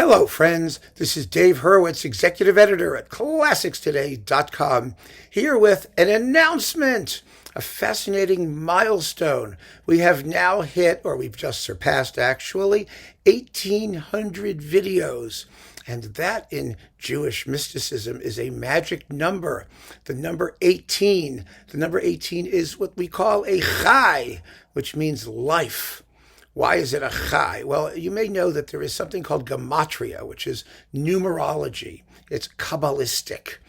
Hello, friends. This is Dave Hurwitz, Executive Editor at ClassicsToday.com, here with an announcement, a fascinating milestone. We have now hit, or we've just surpassed actually, 1,800 videos. And that in Jewish mysticism is a magic number. The number 18. The number 18 is what we call a chai, which means life. Why is it a chai? Well, you may know that there is something called gematria, which is numerology. It's Kabbalistic.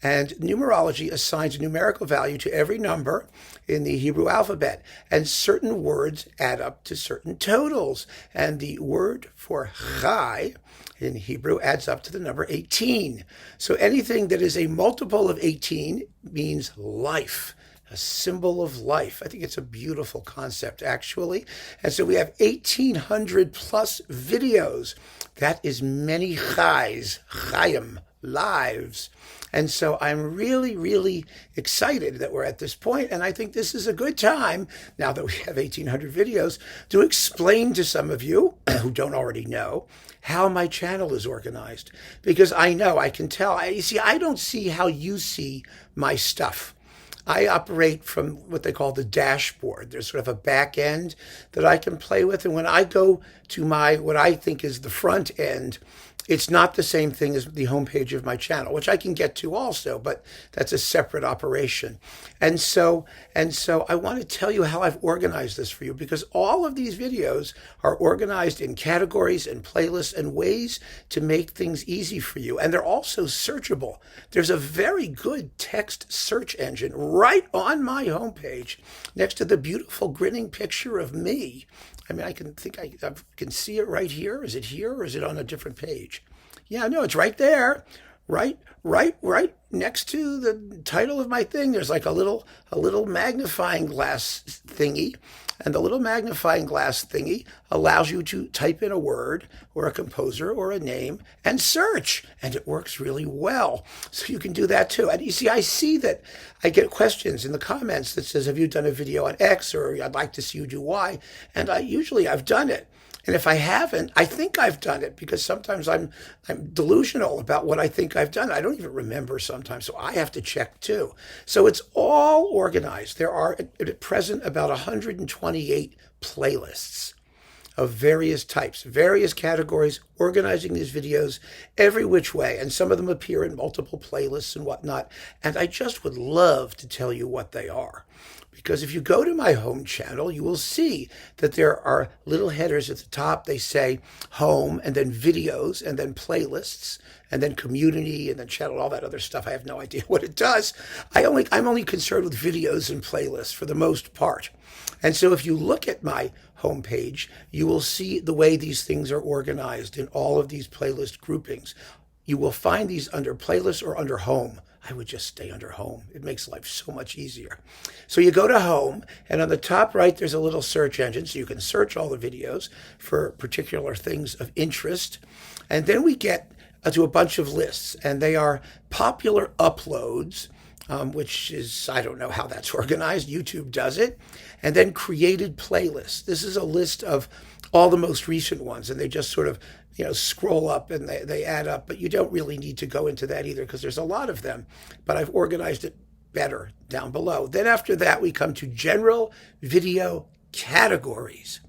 And numerology assigns a numerical value to every number in the Hebrew alphabet. And certain words add up to certain totals. And the word for chai in Hebrew adds up to the number 18. So anything that is a multiple of 18 means life. A symbol of life. I think it's a beautiful concept, actually. And so we have 1,800 plus videos. That is many chais, chayim, lives. And so I'm really, really excited that we're at this point. And I think this is a good time, now that we have 1,800 videos, to explain to some of you who don't already know how my channel is organized. Because I know, I can tell. You see, I don't see how you see my stuff. I operate from what they call the dashboard. There's sort of a back end that I can play with. And when I go to what I think is the front end, it's not the same thing as the homepage of my channel, which I can get to also, but that's a separate operation. And so I want to tell you how I've organized this for you, because all of these videos are organized in categories and playlists and ways to make things easy for you. And they're also searchable. There's a very good text search engine right on my homepage next to the beautiful grinning picture of me. I mean, I can see it right here. Is it here or is it on a different page? Yeah, no, it's right there. Right next to the title of my thing. There's like a little magnifying glass thingy. And the little magnifying glass thingy allows you to type in a word or a composer or a name and search. And it works really well. So you can do that too. And you see, I see that I get questions in the comments that says, have you done a video on X, or I'd like to see you do Y? And I've done it. And if I haven't, I think I've done it, because sometimes I'm delusional about what I think I've done. I don't even remember sometimes, so I have to check too. So it's all organized. There are at present about 128 playlists of various types, various categories, organizing these videos every which way. And some of them appear in multiple playlists and whatnot. And I just would love to tell you what they are. Because if you go to my home channel, you will see that there are little headers at the top. They say home, and then videos, and then playlists, and then community, and then channel, all that other stuff. I have no idea what it does. I'm only concerned with videos and playlists for the most part. And so if you look at my homepage, you will see the way these things are organized in all of these playlist groupings. You will find these under playlists or under home. I would just stay under home. It makes life so much easier. So you go to home, and on the top right, there's a little search engine, so you can search all the videos for particular things of interest. And then we get to a bunch of lists, and they are popular uploads, which is, I don't know how that's organized. YouTube does it. And then created playlists. This is a list of all the most recent ones, and they just sort of scroll up and they add up, but you don't really need to go into that either, because there's a lot of them, but I've organized it better down below. Then after that, we come to general video categories.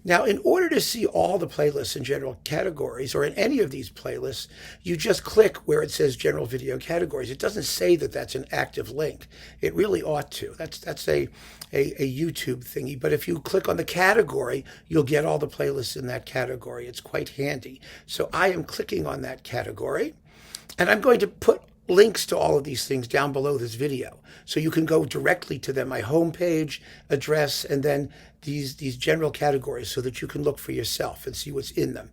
Now, in order to see all the playlists in general categories, or in any of these playlists, you just click where it says general video categories. It doesn't say that that's an active link. It really ought to. That's a YouTube thingy. But if you click on the category, you'll get all the playlists in that category. It's quite handy. So I am clicking on that category, and I'm going to put links to all of these things down below this video. So you can go directly to them, my homepage address, and then these general categories, so that you can look for yourself and see what's in them.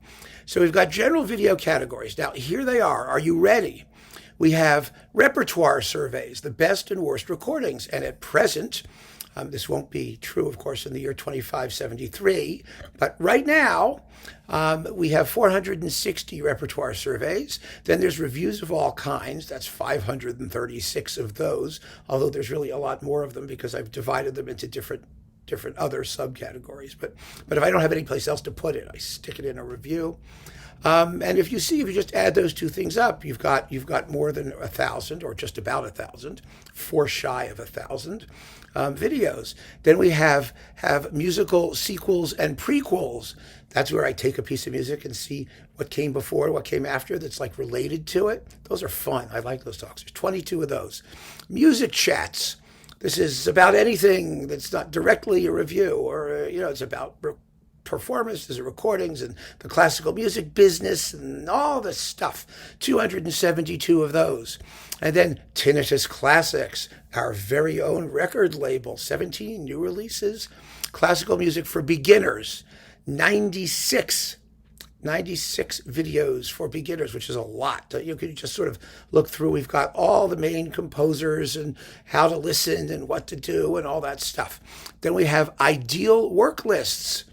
So we've got general video categories. Now, here they are. Are you ready? We have repertoire surveys, the best and worst recordings. And at present, this won't be true, of course, in the year 2573, but right now we have 460 repertoire surveys. Then there's reviews of all kinds. That's 536 of those, although there's really a lot more of them because I've divided them into different other subcategories. But if I don't have any place else to put it, I stick it in a review. And if you just add those two things up, you've got more than 1,000, or just about 1,000, four shy of 1,000 videos. Then we have musical sequels and prequels. That's where I take a piece of music and see what came before, what came after, that's like related to it. Those are fun. I like those talks. There's 22 of those. Music chats. This is about anything that's not directly a review, or it's about performances and recordings and the classical music business and all this stuff. 272 of those. And then Tinnitus Classics, our very own record label, 17 new releases. Classical music for beginners, 96 videos for beginners, which is a lot. You can just sort of look through. We've got all the main composers and how to listen and what to do and all that stuff. Then we have ideal work lists,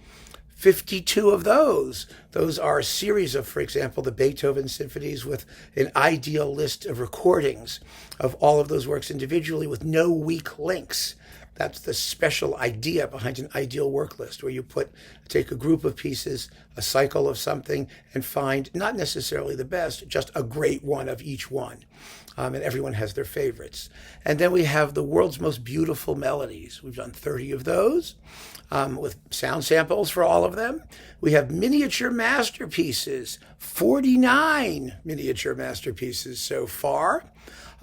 52 of those. Those are a series of, for example, the Beethoven symphonies with an ideal list of recordings of all of those works individually with no weak links. That's the special idea behind an ideal work list, where you take a group of pieces, a cycle of something, and find not necessarily the best, just a great one of each one. And everyone has their favorites. And then we have the world's most beautiful melodies. We've done 30 of those with sound samples for all of them. We have miniature masterpieces, 49 miniature masterpieces so far.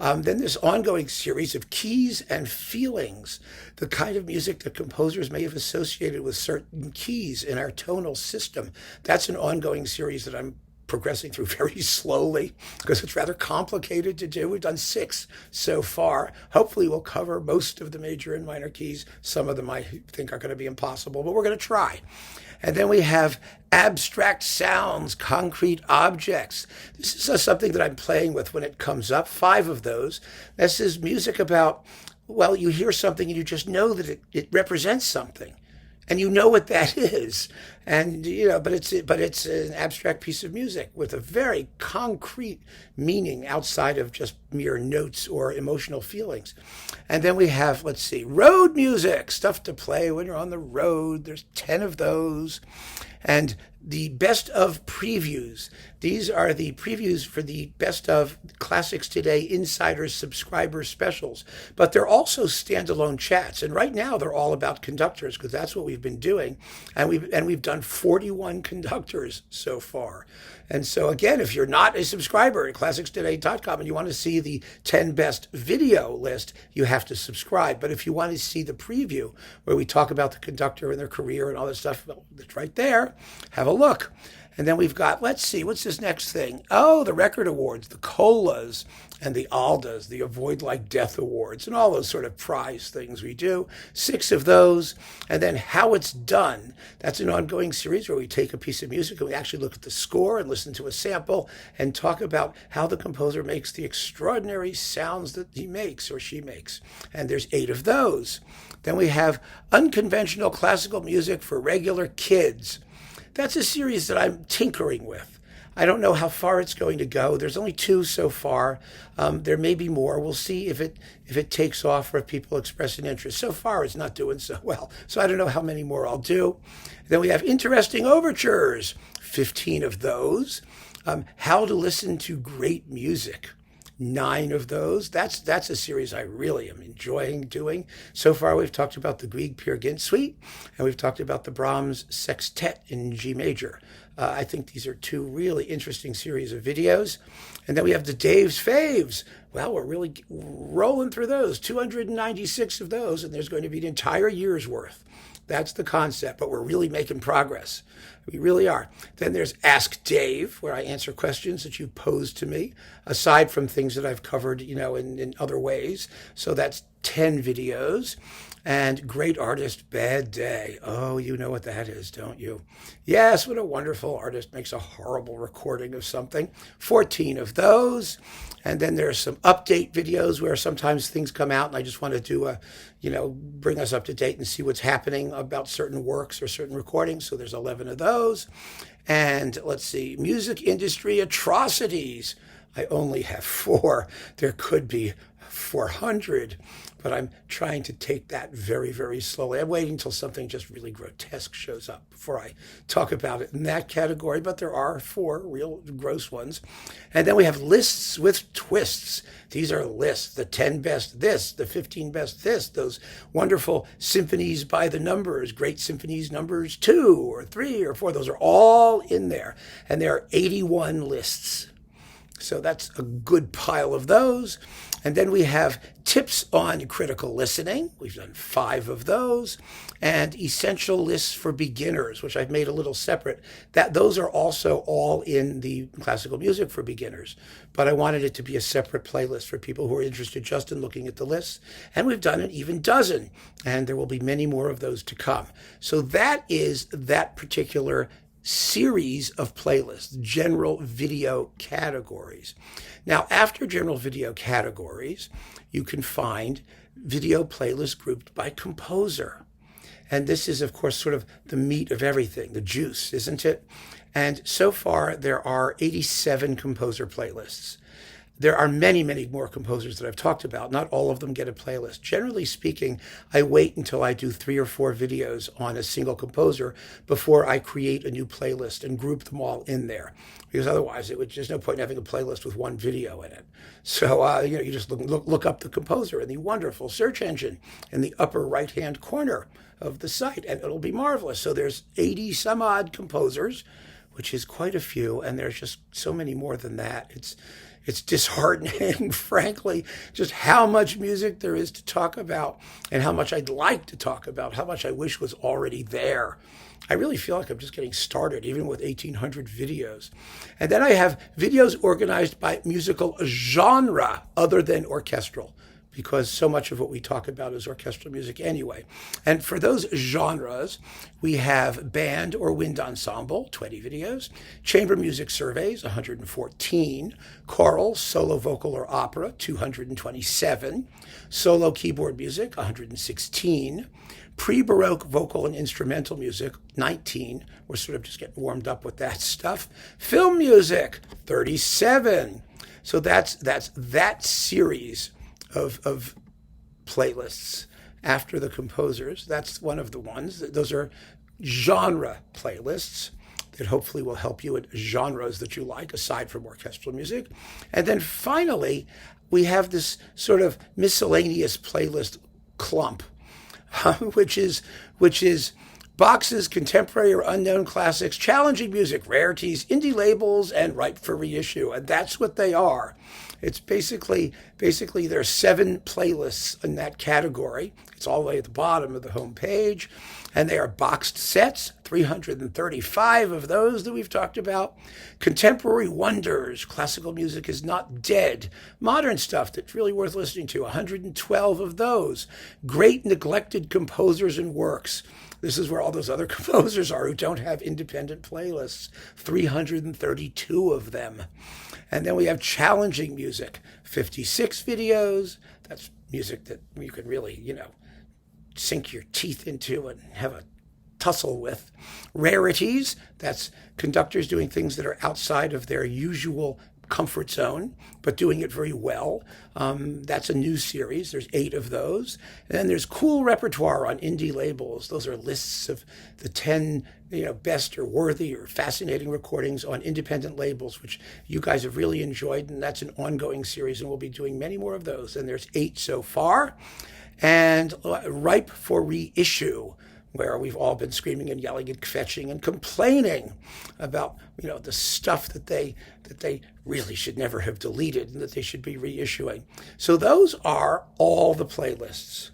Then this ongoing series of keys and feelings, the kind of music that composers may have associated with certain keys in our tonal system. That's an ongoing series that I'm progressing through very slowly because it's rather complicated to do. We've done 6 so far. Hopefully we'll cover most of the major and minor keys. Some of them I think are going to be impossible, but we're going to try. And then we have abstract sounds, concrete objects. This is something that I'm playing with when it comes up, 5 of those. This is music about, well, you hear something and you just know that it represents something. And you know what that is. And, but it's an abstract piece of music with a very concrete meaning outside of just mere notes or emotional feelings. And then we have, road music, stuff to play when you're on the road. There's 10 of those. And the best of previews. These are the previews for the best of Classics Today Insiders subscriber specials. But they're also standalone chats. And right now they're all about conductors because that's what we've been doing. And we've done 41 conductors so far. And so again, if you're not a subscriber at classicstoday.com and you want to see the 10 best video list, you have to subscribe. But if you want to see the preview where we talk about the conductor and their career and all that stuff, well, it's right there. Have a look. And then we've got, what's this next thing? Oh, the record awards, the COLAs and the ALDAs, the Avoid Like Death Awards, and all those sort of prize things we do. 6 of those. And then How It's Done. That's an ongoing series where we take a piece of music and we actually look at the score and listen to a sample and talk about how the composer makes the extraordinary sounds that he makes or she makes. And there's 8 of those. Then we have Unconventional Classical Music for Regular Kids. That's a series that I'm tinkering with. I don't know how far it's going to go. There's only 2 so far. There may be more. We'll see if it takes off or if people express an interest. So far, it's not doing so well. So I don't know how many more I'll do. Then we have Interesting Overtures, 15 of those. How to Listen to Great Music. 9 of those. That's a series I really am enjoying doing. So far, we've talked about the Grieg Peer Gynt Suite, and we've talked about the Brahms Sextet in G major. I think these are 2 really interesting series of videos. And then we have the Dave's Faves. Well, we're really rolling through those, 296 of those, and there's going to be an entire year's worth. That's the concept, but we're really making progress. We really are. Then there's Ask Dave, where I answer questions that you pose to me, aside from things that I've covered, in other ways. So that's 10 videos. And Great Artist, Bad Day. Oh, you know what that is, don't you? Yes, when a wonderful artist makes a horrible recording of something. 14 of those. And then there's some update videos where sometimes things come out and I just want to do bring us up to date and see what's happening about certain works or certain recordings. So there's 11 of those. And music industry atrocities. I only have 4. There could be 400, but I'm trying to take that very, very slowly. I'm waiting until something just really grotesque shows up before I talk about it in that category, but there are 4 real gross ones. And then we have lists with twists. These are lists, the 10 best this, the 15 best this, those wonderful symphonies by the numbers, great symphonies numbers 2 or 3 or 4. Those are all in there. And there are 81 lists. So that's a good pile of those. And then we have tips on critical listening. We've done 5 of those. And essential lists for beginners, which I've made a little separate. Those are also all in the classical music for beginners. But I wanted it to be a separate playlist for people who are interested just in looking at the lists. And we've done an even dozen. And there will be many more of those to come. So that is that particular series of playlists, general video categories. Now, after general video categories, you can find video playlists grouped by composer. And this is, of course, sort of the meat of everything, the juice, isn't it? And so far, there are 87 composer playlists. There are many, many more composers that I've talked about. Not all of them get a playlist. Generally speaking, I wait until I do 3 or 4 videos on a single composer before I create a new playlist and group them all in there. Because otherwise, there's no point in having a playlist with one video in it. So, you just look up the composer in the wonderful search engine in the upper right-hand corner of the site, and it'll be marvelous. So there's 80 some odd composers, which is quite a few, and there's just so many more than that. It's disheartening, frankly, just how much music there is to talk about and how much I'd like to talk about, how much I wish was already there. I really feel like I'm just getting started, even with 1,800 videos. And then I have videos organized by musical genre other than orchestral, because so much of what we talk about is orchestral music anyway. And for those genres, we have band or wind ensemble, 20 videos, chamber music surveys, 114, choral, solo vocal or opera, 227, solo keyboard music, 116, pre-Baroque vocal and instrumental music, 19. We're sort of just getting warmed up with that stuff. Film music, 37. So that's that series of playlists after the composers. That's one of the ones. Those are genre playlists that hopefully will help you in genres that you like, aside from orchestral music. And then finally, we have this sort of miscellaneous playlist clump, which is boxes, contemporary or unknown classics, challenging music, rarities, indie labels, and ripe for reissue. And that's what they are. It's basically there are 7 playlists in that category. It's all the way at the bottom of the home page. And they are boxed sets, 335 of those that we've talked about. Contemporary wonders, classical music is not dead. Modern stuff that's really worth listening to, 112 of those. Great neglected composers and works. This is where all those other composers are who don't have independent playlists, 332 of them. And then we have challenging music, 56 videos. That's music that you can really, sink your teeth into and have a tussle with. Rarities, that's conductors doing things that are outside of their usual comfort zone, but doing it very well. That's a new series. There's 8 of those. And then there's cool repertoire on indie labels. Those are lists of the 10 best or worthy or fascinating recordings on independent labels, which you guys have really enjoyed. And that's an ongoing series, and we'll be doing many more of those. And there's 8 so far. And ripe for reissue, where we've all been screaming and yelling and fetching and complaining about, the stuff that they really should never have deleted and that they should be reissuing. So those are all the playlists.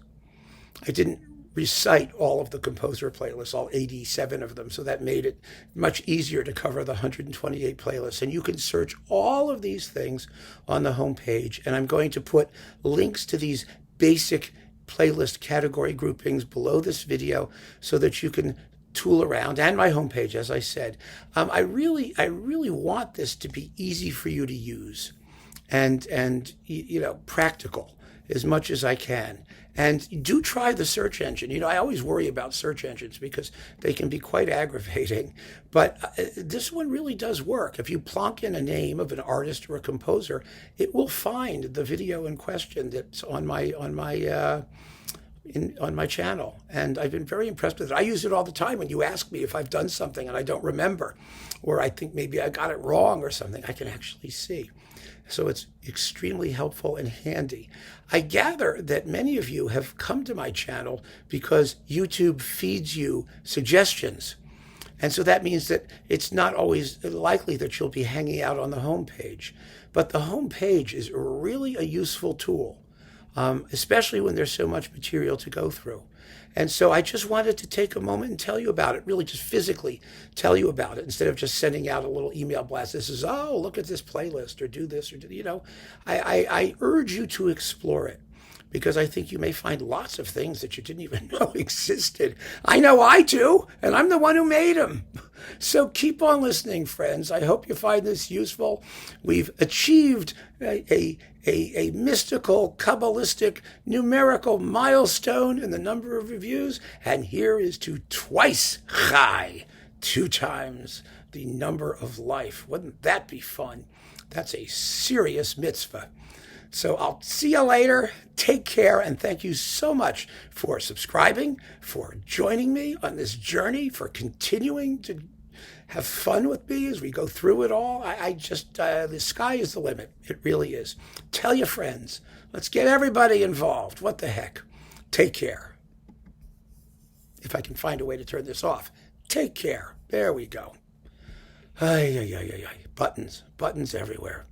I didn't recite all of the composer playlists, all 87 of them, so that made it much easier to cover the 128 playlists. And you can search all of these things on the homepage, and I'm going to put links to these basic playlist category groupings below this video so that you can tool around, and my homepage, as I said. I really want this to be easy for you to use and practical. as much as I can. And do try the search engine. You know, I always worry about search engines because they can be quite aggravating. But this one really does work. If you plonk in a name of an artist or a composer, it will find the video in question that's on my channel. And I've been very impressed with it. I use it all the time when you ask me if I've done something and I don't remember, or I think maybe I got it wrong or something. I can actually see. So it's extremely helpful and handy. I gather that many of you have come to my channel because YouTube feeds you suggestions. And so that means that it's not always likely that you'll be hanging out on the homepage. But the homepage is really a useful tool, especially when there's so much material to go through. And so I just wanted to take a moment and tell you about it, really just physically tell you about it instead of just sending out a little email blast. This is, oh, look at this playlist or do this or do, you know. I urge you to explore it because I think you may find lots of things that you didn't even know existed. I know I do, and I'm the one who made them. So keep on listening, friends. I hope you find this useful. We've achieved a mystical, Kabbalistic, numerical milestone in the number of reviews, and here is to twice chai, 2 times the number of life. Wouldn't that be fun? That's a serious mitzvah. So I'll see you later. Take care, and thank you so much for subscribing, for joining me on this journey, for continuing to have fun with me as we go through it all. The sky is the limit. It really is. Tell your friends. Let's get everybody involved. What the heck? Take care. If I can find a way to turn this off. Take care. There we go. Buttons everywhere.